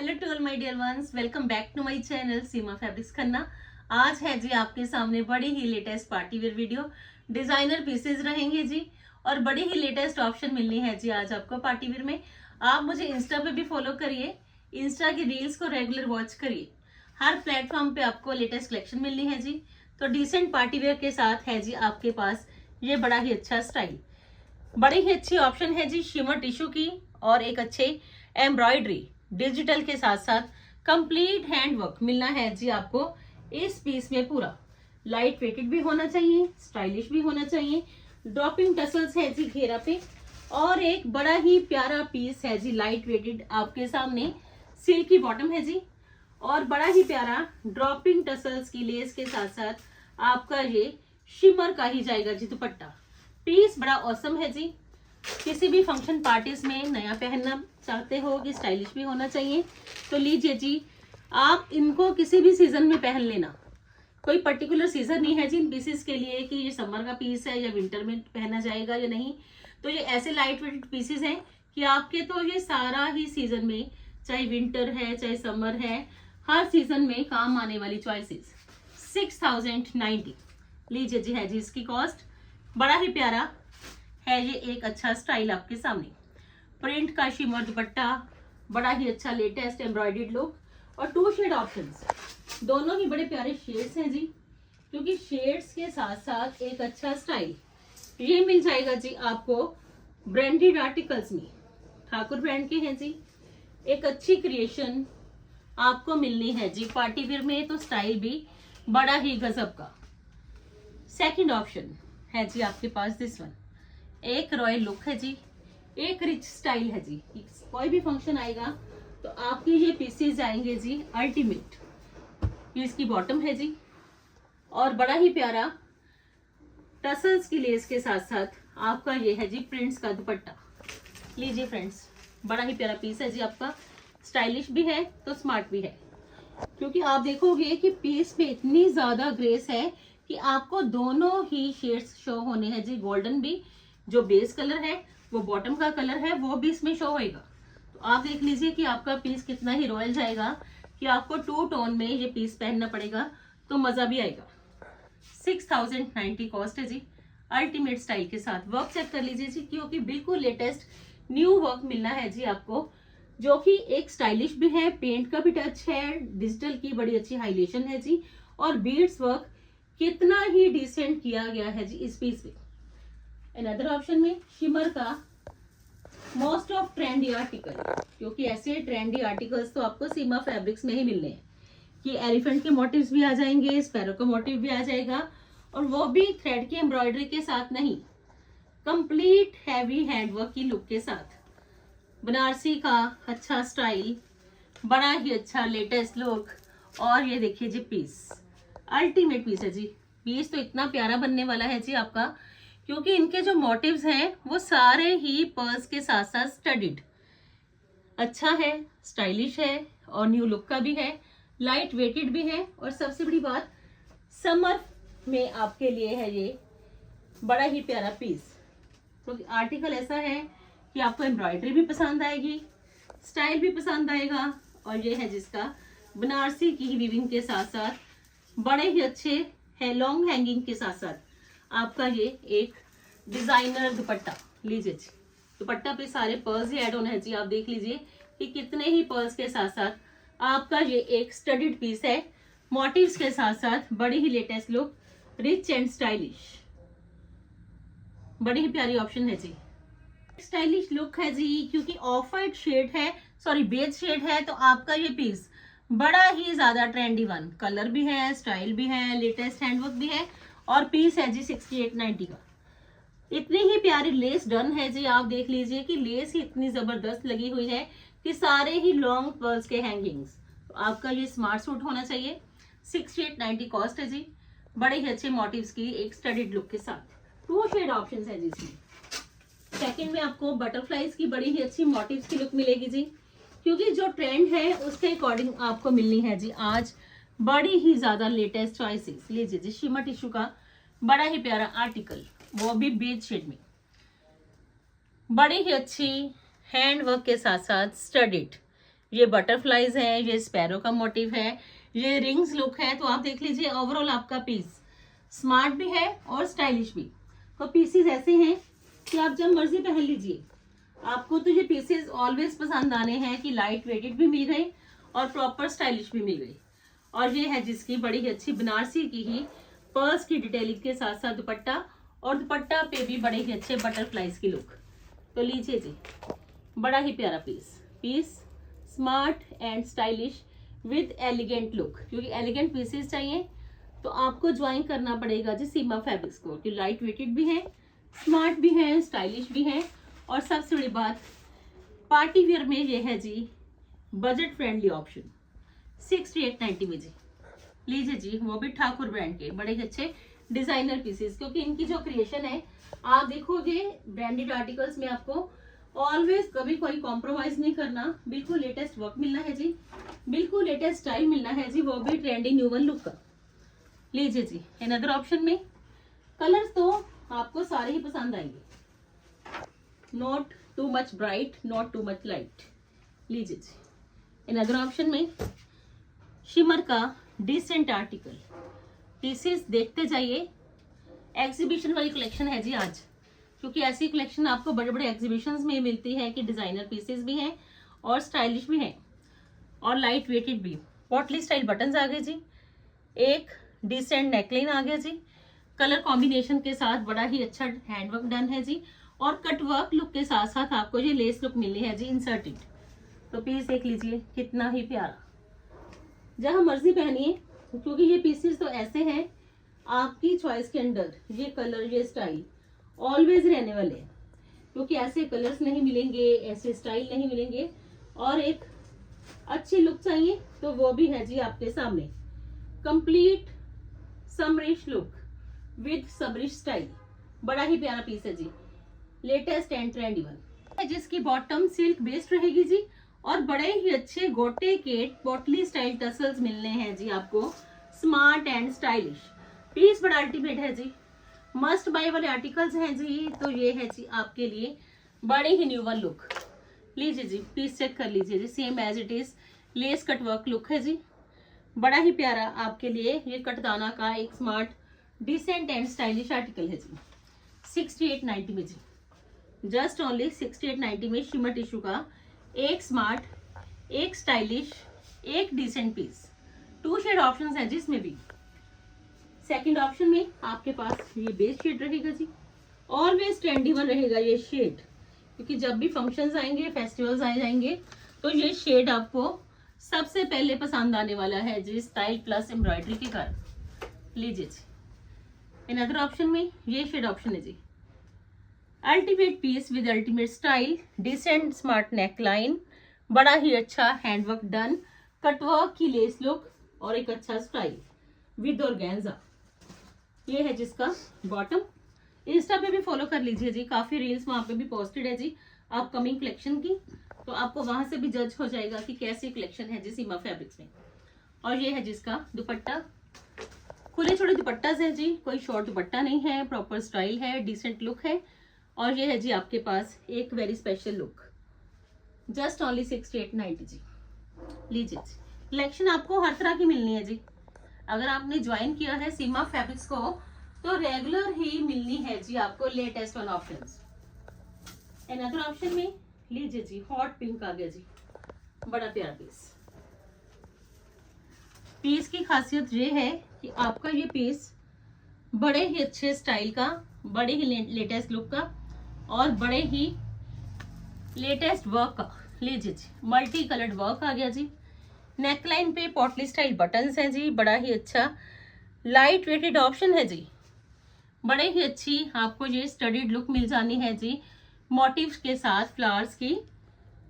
Hello to all my dear ones, welcome back to my channel Seema fabrics Khanna. आज है जी आपके सामने बड़ी ही latest party wear video. Designer pieces रहेंगे जी और बड़ी ही लेटेस्ट ऑप्शन मिलनी है जी आज आपको पार्टी वेयर में। आप मुझे इंस्टा पे भी फॉलो करिए, इंस्टा की रील्स को रेगुलर वॉच करिए। हर प्लेटफॉर्म पे आपको लेटेस्ट कलेक्शन मिलनी है जी। तो डिसेंट पार्टी वेयर के साथ है जी आपके पास ये बड़ा ही अच्छा स्टाइल, बड़ी ही अच्छी ऑप्शन है जी शिमर टिश्यू की और एक अच्छे एम्ब्रॉयडरी डिजिटल के साथ साथ कंप्लीट हैंड वर्क मिलना है जी आपको इस पीस में। पूरा लाइट वेटेड भी होना चाहिए, स्टाइलिश भी होना चाहिए। ड्रॉपिंग टसल्स है जी घेरा पे और एक बड़ा ही प्यारा पीस है जी लाइट वेटेड आपके सामने। सिल्क की बॉटम है जी और बड़ा ही प्यारा ड्रॉपिंग टसल्स की लेस के साथ साथ आपका ये शिमर का ही जाएगा जी दुपट्टा। पीस बड़ा औसम है जी। किसी भी फंक्शन पार्टीज में नया पहनना चाहते हो कि स्टाइलिश भी होना चाहिए तो लीजिए जी। आप इनको किसी भी सीजन में पहन लेना, कोई पर्टिकुलर सीजन नहीं है जी इन पीसेस के लिए कि ये समर का पीस है या विंटर में पहना जाएगा या नहीं। तो ये ऐसे लाइट वेट पीसेस हैं कि आपके तो ये सारा ही सीजन में, चाहे विंटर है चाहे समर है, हर सीजन में काम आने वाली चॉइसेस। 6090 लीजिए जी है जी इसकी कॉस्ट। बड़ा ही प्यारा है ये एक अच्छा स्टाइल आपके सामने। प्रिंट का शिमर दुपट्टा, बड़ा ही अच्छा लेटेस्ट एम्ब्रॉयडर्ड लुक और 2 शेड ऑप्शंस। दोनों ही बड़े प्यारे शेड्स हैं जी, क्योंकि शेड्स के साथ साथ एक अच्छा स्टाइल ये मिल जाएगा जी आपको ब्रांडेड आर्टिकल्स में। ठाकुर ब्रांड के हैं जी। एक अच्छी क्रिएशन आपको मिलनी है जी पार्टी वेयर में, तो स्टाइल भी बड़ा ही गजब का। सेकंड ऑप्शन है जी आपके पास दिस वन। एक रॉयल लुक है जी, एक रिच स्टाइल है जी। कोई भी फंक्शन आएगा तो आपके ये पीसेस जाएंगे जी अल्टीमेट। ये इसकी बॉटम है जी और बड़ा ही प्यारा टसल्स की लेस के साथ साथ आपका ये है जी प्रिंट्स का दुपट्टा। लीजिए फ्रेंड्स, बड़ा ही प्यारा पीस है जी आपका। स्टाइलिश भी है तो स्मार्ट भी है, क्योंकि आप देखोगे कि पीस में इतनी ज्यादा ग्रेस है कि आपको दोनों ही शेड्स शो होने हैं जी। गोल्डन भी जो बेस कलर है, वो बॉटम का कलर है, वो भी इसमें शो होएगा। तो आप देख लीजिए कि आपका पीस कितना ही रॉयल जाएगा कि आपको 2 टोन में ये पीस पहनना पड़ेगा तो मजा भी आएगा। 6090 कॉस्ट है जी, अल्टीमेट स्टाइल के साथ। वर्क चेक कर लीजिए जी, क्योंकि बिल्कुल लेटेस्ट न्यू वर्क मिलना है जी आपको, जो कि एक स्टाइलिश भी है, पेंट का भी टच है, डिजिटल की बड़ी अच्छी हाईलाइटेशन है जी और बीड्स वर्क कितना ही डिसेंट किया गया है जी इस पीस में। अनदर ऑप्शन में शिमर का मोस्ट ऑफ ट्रेंडी आर्टिकल, क्योंकि ऐसे ट्रेंडी आर्टिकल्स तो आपको सीमा फैब्रिक्स में ही मिलने हैं कि एलिफेंट के मोटिव्स भी आ जाएंगे, स्पैरो का मोटिव भी आ जाएगा और वो भी थ्रेड की एम्ब्रॉयडरी के साथ नहीं, कंप्लीट हैवी हैंडवर्क की लुक के साथ। बनारसी का अच्छा स्टाइल, बड़ा ही अच्छा लेटेस्ट लुक और ये देखिए जी पीस, अल्टीमेट पीस है जी। पीस तो इतना प्यारा बनने वाला है जी आपका, क्योंकि इनके जो मोटिव्स हैं वो सारे ही पर्ल्स के साथ साथ स्टडीड। अच्छा है, स्टाइलिश है और न्यू लुक का भी है, लाइट वेटेड भी है और सबसे बड़ी बात समर में आपके लिए है ये बड़ा ही प्यारा पीस। तो आर्टिकल ऐसा है कि आपको एम्ब्रॉयडरी भी पसंद आएगी, स्टाइल भी पसंद आएगा और ये है जिसका बनारसी की वीविंग के साथ साथ बड़े ही अच्छे है लॉन्ग हैंगिंग के साथ साथ आपका ये एक डिजाइनर दुपट्टा। लीजिए जी, दुपट्टा पे सारे पर्ल्स ही ऐड होने हैं जी। आप देख लीजिए कि कितने ही पर्ल्स के साथ साथ आपका ये एक स्टडीड पीस है, मोटिव्स के साथ साथ बड़ी ही latest look, rich and stylish, बड़ी ही प्यारी ऑप्शन है जी। स्टाइलिश लुक है जी, क्योंकि ऑफ वाइट शेड है, सॉरी बेज शेड है, तो आपका ये पीस बड़ा ही ज्यादा ट्रेंडी वन, कलर भी है, स्टाइल भी है, लेटेस्ट हैंडवर्क भी है और पीस है जी 6890 का। इतनी ही प्यारी लेस डन है जी। आप देख लीजिए कि लेस ही इतनी जबरदस्त लगी हुई है कि सारे ही लॉन्ग पर्ल्स के हैंगिंग्स। तो आपका ये स्मार्ट सूट होना चाहिए। 6890 कॉस्ट है जी, बड़े ही अच्छे मोटिव्स की एक स्टडीड लुक के साथ। 2 शेड ऑप्शंस है जी इसमें। सेकंड में आपको बटरफ्लाईज की बड़ी ही अच्छी मोटिव्स की लुक मिलेगी जी, क्योंकि जो ट्रेंड है उसके अकॉर्डिंग आपको मिलनी है जी आज बड़ी ही ज्यादा लेटेस्ट चॉइसेस। लीजिए जी, शिमर टिश्यू का बड़ा ही प्यारा आर्टिकल, वो भी बेज शेड में, बड़ी ही अच्छी हैंड वर्क के साथ साथ स्टडीड ये बटरफ्लाईज है, ये स्पैरो का मोटिव है, ये रिंग्स लुक है। तो आप देख लीजिए ओवरऑल आपका पीस स्मार्ट भी है और स्टाइलिश भी। तो पीसेस ऐसे हैं कि आप जब मर्जी पहन लीजिए। आपको तो ये पीसेस ऑलवेज पसंद आने हैं कि लाइट वेटेड भी मिल गए और प्रॉपर स्टाइलिश भी मिल गई। और ये है जिसकी बड़ी ही अच्छी बनारसी की ही पर्ल्स की डिटेलिंग के साथ साथ दुपट्टा, और दुपट्टा पे भी बड़े ही अच्छे बटरफ्लाईज की लुक। तो लीजिए जी, बड़ा ही प्यारा piece smart and stylish with elegant look. क्योंकि एलिगेंट पीसेस चाहिए तो आपको ज्वाइन करना पड़ेगा जी सीमा फैब्रिक्स को, कि लाइट वेटेड भी है, स्मार्ट भी है, स्टाइलिश भी है, और सबसे बड़ी बात पार्टी वेयर में ये है जी बजट फ्रेंडली ऑप्शन 6890 में जी। लीजिए जी, वो भी ठाकुर ब्रांड के बड़े अच्छे डिजाइनर पीसेस। क्योंकि इनकी जो क्रिएशन है आप देखोगे ब्रांडेड आर्टिकल्स में आपको ऑलवेज कभी कोई कॉम्प्रोमाइज नहीं करना, बिल्कुल लेटेस्ट वर्क मिलना है जी, बिल्कुल लेटेस्ट स्टाइल मिलना है जी, वो भी ट्रेंडी न्यू वन लुक का। लीजिए जी, अनदर ऑप्शन में कलर्स तो आपको सारे ही पसंद आएंगे, not too much bright, not too much light. लीजिए जी, अनदर ऑप्शन में शिमर का डिसेंट आर्टिकल पीसेस देखते जाइए। एग्जीबिशन वाली कलेक्शन है जी आज, क्योंकि ऐसी कलेक्शन आपको बड़े बड़े एग्जीबिशंस में मिलती है कि डिजाइनर पीसेस भी हैं और स्टाइलिश भी हैं और लाइट वेटेड भी। पॉटली स्टाइल बटन्स आ गए जी, एक डिसेंट नेकलाइन आ गया जी, कलर कॉम्बिनेशन के साथ बड़ा ही अच्छा हैंडवर्क डन है जी, और कटवर्क लुक के साथ साथ आपको ये लेस लुक मिलनी है जी इंसर्टेड। तो पीस देख लीजिए कितना ही प्यारा, जहां मर्जी पहनिए, क्योंकि ये पीसेस तो ऐसे हैं आपकी चॉइस के अंदर ये कलर ये स्टाइल ऑलवेज रहने वाले हैं। क्योंकि ऐसे कलर्स नहीं मिलेंगे, ऐसे स्टाइल नहीं मिलेंगे, और एक अच्छी लुक चाहिए तो वो भी है जी आपके सामने complete summerish look with summerish style. बड़ा ही प्यारा पीस है जी, लेटेस्ट एंड ट्रेंडी वन, जिसकी बॉटम सिल्क बेस्ड रहेगी जी, और बड़े ही अच्छे गोटे के पोटली स्टाइल टसल्स मिलने हैं जी आपको, स्मार्ट एंड स्टाइलिश। पीस बड़ा अल्टीमेट है जी, मस्ट बाय वाले आर्टिकल्स हैं जी। तो ये है जी आपके लिए बड़ी ही न्यू वन लुक। लीजिए जी, पीस चेक कर लीजिए जी, same as it is lace cut work look है जी, बड़ा ही प्यारा आपके लिए ये कटदाना का एक smart decent and stylish article है जी 6890 में जी, जस्ट ओनली 6890 में शिमर टिश्यू का एक स्मार्ट, एक स्टाइलिश, एक डिसेंट पीस। 2 शेड ऑप्शंस है जिसमें भी सेकंड ऑप्शन में आपके पास ये बेस शेड रहेगा जी, ऑलवेज ट्रेंडी वन रहेगा ये शेड, क्योंकि जब भी फंक्शंस आएंगे, फेस्टिवल्स आए जाएंगे, तो ये शेड आपको सबसे पहले पसंद आने वाला है जी, स्टाइल प्लस एम्ब्रॉयडरी के कारण। लीजिए जी, अनदर ऑप्शन में ये शेड ऑप्शन है जी, ultimate piece with ultimate style, decent smart neckline, बड़ा ही अच्छा हैंडवर्क डन, कटवर्क की लेस लुक, और एक अच्छा स्टाइल विद ऑर्गेन्जा। ये है जिसका बॉटम। इंस्टा पे भी फॉलो कर लीजिए जी, काफी रील्स वहां पे भी पोस्टेड है जी अपकमिंग कलेक्शन की, तो आपको वहां से भी जज हो जाएगा कि कैसी कलेक्शन है जी सीमा फैब्रिक्स में। और ये है जिसका दुपट्टा, खुले छोटे दुपट्टास है जी, कोई शॉर्ट दुपट्टा नहीं है, प्रॉपर स्टाइल है, डिसेंट लुक है। और ये है जी आपके पास एक very special look, just only 6890 जी। लीजिए जी, कलेक्शन आपको हर तरह की मिलनी है जी। अगर आपने ज्वाइन किया है सीमा फैब्रिक्स को तो रेगुलर ही मिलनी है जी आपको latest one options. Another option में लीजिए जी, हॉट पिंक आ गया जी, बड़ा प्यारा पीस। पीस की खासियत ये है कि आपका ये पीस बड़े ही अच्छे स्टाइल का, बड़े ही लेटेस्ट लुक का, और बड़े ही लेटेस्ट वर्क का। लीजिए जी, मल्टी कलर्ड वर्क आ गया जी, नेकलाइन पे पॉटली स्टाइल बटन्स हैं जी, बड़ा ही अच्छा लाइट वेटेड ऑप्शन है जी, बड़े ही अच्छी आपको ये स्टडीड लुक मिल जानी है जी, मोटिव्स के साथ, फ्लावर्स की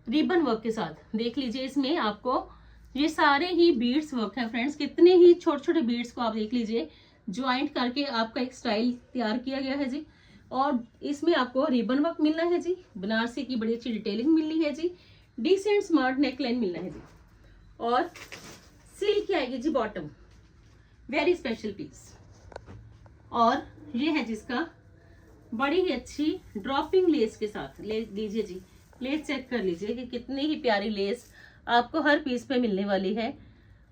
रिबन वर्क के साथ। देख लीजिए इसमें आपको ये सारे ही बीड्स वर्क है फ्रेंड्स, कितने ही छोटे छोटे बीड्स को आप देख लीजिए ज्वाइंट करके आपका एक स्टाइल तैयार किया गया है जी। और इसमें आपको रिबन वर्क मिलना है जी, बनारसी की बड़ी अच्छी डिटेलिंग मिलनी है जी, डिसेंट स्मार्ट नेकलाइन मिलना है जी, और सिल्क की आएगी जी बॉटम, वेरी स्पेशल पीस। और ये है जिसका बड़ी ही अच्छी ड्रॉपिंग लेस के साथ। लीजिए जी, लेस चेक कर लीजिए कि कितनी ही प्यारी लेस आपको हर पीस पे मिलने वाली है।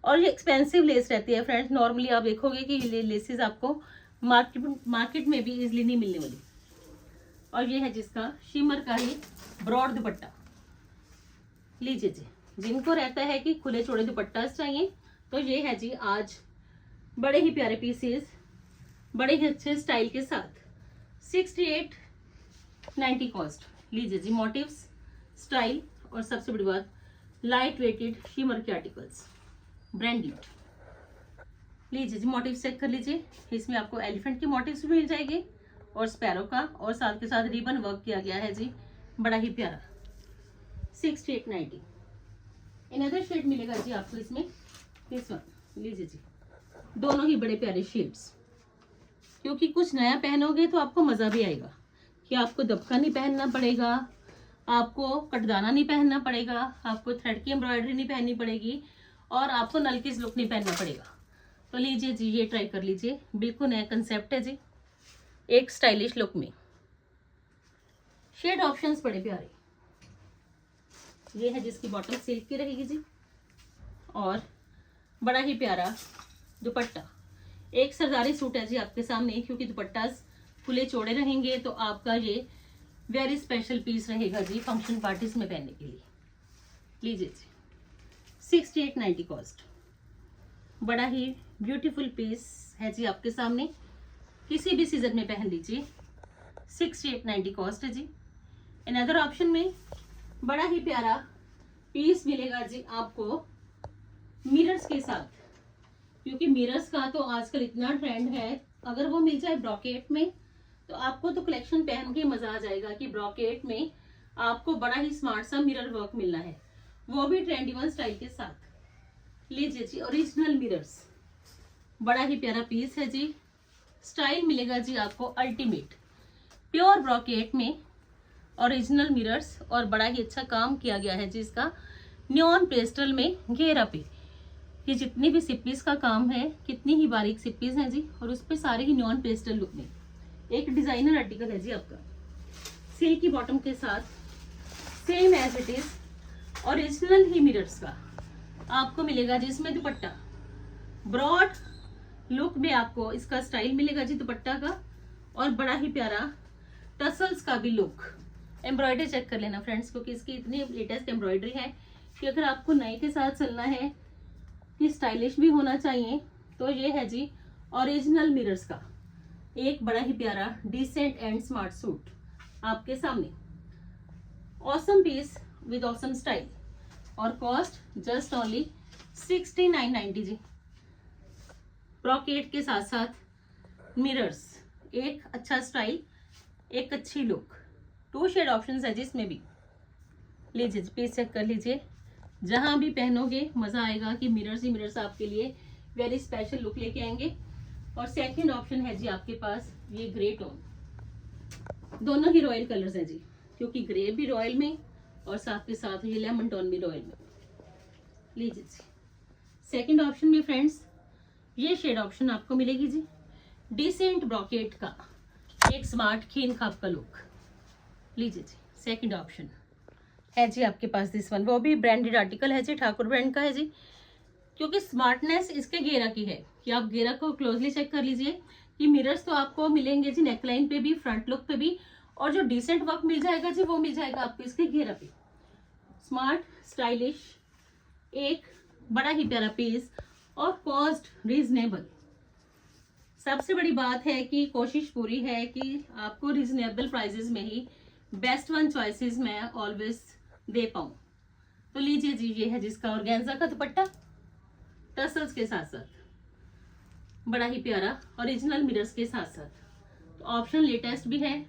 और ये एक्सपेंसिव लेस रहती है फ्रेंड्स, नॉर्मली आप देखोगे कि ये लेसेस आपको मार्केट में भी इजीली नहीं मिलने वाली। और ये है जिसका शिमर का ही ब्रॉड दुपट्टा। लीजिए जी, जिनको रहता है कि खुले चौड़े दुपट्टा चाहिए तो ये है जी आज बड़े ही प्यारे पीसेस, बड़े ही अच्छे स्टाइल के साथ 6890 कॉस्ट। लीजिए जी, मोटिव्स, स्टाइल और सबसे बड़ी बात लाइट वेटेड शिमर के आर्टिकल्स, ब्रांडेड। लीजिए जी, मोटिव्स चेक कर लीजिए। इसमें आपको एलिफेंट के मोटिव्स भी मिल जाएंगे और स्पैरो का, और साथ के साथ रिबन वर्क किया गया है जी, बड़ा ही प्यारा 6890। अनदर शेड मिलेगा जी आपको इसमें, दिस वन। लीजिए जी, दोनों ही बड़े प्यारे शेड्स, क्योंकि कुछ नया पहनोगे तो आपको मजा भी आएगा कि आपको दबका नहीं पहनना पड़ेगा, आपको कटदाना नहीं पहनना पड़ेगा, आपको थ्रेड की एम्ब्रॉयडरी नहीं पहननी पड़ेगी और आपको नलकीस लुक नहीं पहनना पड़ेगा। तो लीजिए जी, ये ट्राई कर लीजिए, बिल्कुल नया कंसेप्ट है जी, एक स्टाइलिश लुक में। शेड ऑप्शंस बड़े प्यारे। ये है जिसकी बॉटम सिल्क की रहेगी जी, और बड़ा ही प्यारा दुपट्टा। एक सरदारी सूट है जी आपके सामने, क्योंकि दुपट्टा खुले चौड़े रहेंगे तो आपका ये वेरी स्पेशल पीस रहेगा जी फंक्शन पार्टीज में पहनने के लिए। लीजिए जी, 6890 कॉस्ट, बड़ा ही ब्यूटीफुल पीस है जी आपके सामने, किसी भी सीजन में पहन लीजिए। 6890 कॉस्ट है जी। अनदर ऑप्शन में बड़ा ही प्यारा पीस मिलेगा जी आपको मिरर्स के साथ, क्योंकि मिरर्स का तो आजकल इतना ट्रेंड है, अगर वो मिल जाए ब्रॉकेट में तो आपको तो कलेक्शन पहन के मजा आ जाएगा कि ब्रॉकेट में आपको बड़ा ही स्मार्ट सा मिरर वर्क मिलना है, वो भी ट्रेंडी वन स्टाइल के साथ। लीजिए जी, ओरिजिनल मिरर्स, बड़ा ही प्यारा पीस है जी। स्टाइल मिलेगा जी आपको अल्टीमेट, प्योर ब्रॉकेट में ओरिजिनल मिरर्स, और बड़ा ही अच्छा काम किया गया है जी इसका न्योन पेस्टल में घेरा पे। ये जितनी भी सिप्पीज का काम है, कितनी ही बारीक सिप्पीज हैं जी, और उस पे सारे ही न्योन पेस्टल लुक में। एक डिजाइनर आर्टिकल है जी आपका, सिल्क की बॉटम के साथ, same as it is original ही मिरर्स का आपको मिलेगा जी। इसमें दुपट्टा ब्रॉड लुक में आपको इसका स्टाइल मिलेगा जी दुपट्टा का, और बड़ा ही प्यारा टसल्स का भी लुक। एम्ब्रॉयडरी चेक कर लेना फ्रेंड्स, क्योंकि इसकी इतनी लेटेस्ट एम्ब्रॉयडरी है कि अगर आपको नए के साथ चलना है कि स्टाइलिश भी होना चाहिए तो ये है जी ओरिजिनल मिरर्स का एक बड़ा ही प्यारा डिसेंट एंड स्मार्ट सूट आपके सामने। Awesome peace with awesome style, और कॉस्ट जस्ट ओनली 6990 जी। ब्रॉकेट के साथ साथ मिरर्स, एक अच्छा स्टाइल, एक अच्छी लुक, 2 शेड ऑप्शंस है जिसमें भी। लीजिए पीस चेक कर लीजिए, जहां भी पहनोगे मजा आएगा कि मिरर्स ही मिरर्स आपके लिए वेरी स्पेशल लुक लेके आएंगे। और सेकंड ऑप्शन है जी आपके पास ये ग्रे टोन, दोनों ही रॉयल कलर्स हैं जी, क्योंकि ग्रे भी रॉयल में और साथ के साथ ये लेमन टोन भी रॉयल में। लीजिए जी, सेकंड ऑप्शन में फ्रेंड्स ये शेड ऑप्शन आपको मिलेगी जी, डिसेंट ब्रॉकेट का एक स्मार्ट खीन खाप का लुक। लीजिए जी, सेकंड ऑप्शन है जी आपके पास दिस वन, वो भी ब्रांडेड आर्टिकल है जी, ठाकुर ब्रांड का है जी, क्योंकि स्मार्टनेस इसके घेरा की है कि आप घेरा को क्लोजली चेक कर लीजिए कि मिरर्स तो आपको मिलेंगे जी नेकलाइन पे भी, फ्रंट लुक पे भी, और जो डिसेंट वर्क मिल जाएगा जी वो मिल जाएगा आपको इसके घेरा पे। स्मार्ट स्टाइलिश एक बड़ा ही प्यारा पीस, और कॉस्ट रीजनेबल। सबसे बड़ी बात है कि कोशिश पूरी है कि आपको रीजनेबल प्राइजेस में ही बेस्ट वन चॉइसेस मैं ऑलवेज दे पाऊं। तो लीजिए जी, ये है जिसका ऑर्गेन्जा का दुपट्टा टसल्स के साथ साथ, बड़ा ही प्यारा ओरिजिनल मिरर्स के साथ साथ। तो ऑप्शन लेटेस्ट भी है,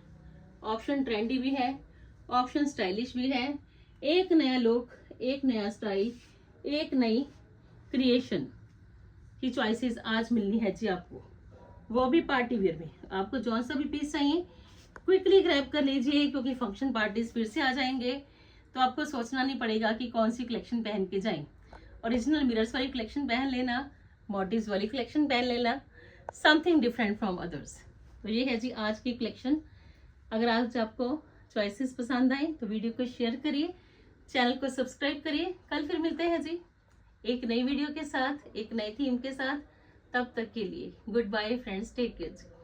ऑप्शन ट्रेंडी भी है, ऑप्शन स्टाइलिश भी है। एक नया लुक, एक नया स्टाइल, एक नई क्रिएशन की चॉइसेस आज मिलनी है जी आपको, वो भी पार्टी वेयर में। आपको जौन सा भी पीस चाहिए क्विकली ग्रैब कर लीजिए, क्योंकि फंक्शन पार्टीज फिर से आ जाएंगे तो आपको सोचना नहीं पड़ेगा कि कौन सी कलेक्शन पहन के जाएं। ओरिजिनल मिरर्स वाली कलेक्शन पहन लेना, मोटिव्स वाली कलेक्शन पहन लेना, समथिंग डिफरेंट फ्रॉम अदर्स। तो ये है जी आज की कलेक्शन। अगर आज आपको चॉइसेस पसंद आए तो वीडियो को शेयर करिए, चैनल को सब्सक्राइब करिए। कल फिर मिलते हैं जी एक नई वीडियो के साथ, एक नई थीम के साथ। तब तक के लिए good bye friends, take care.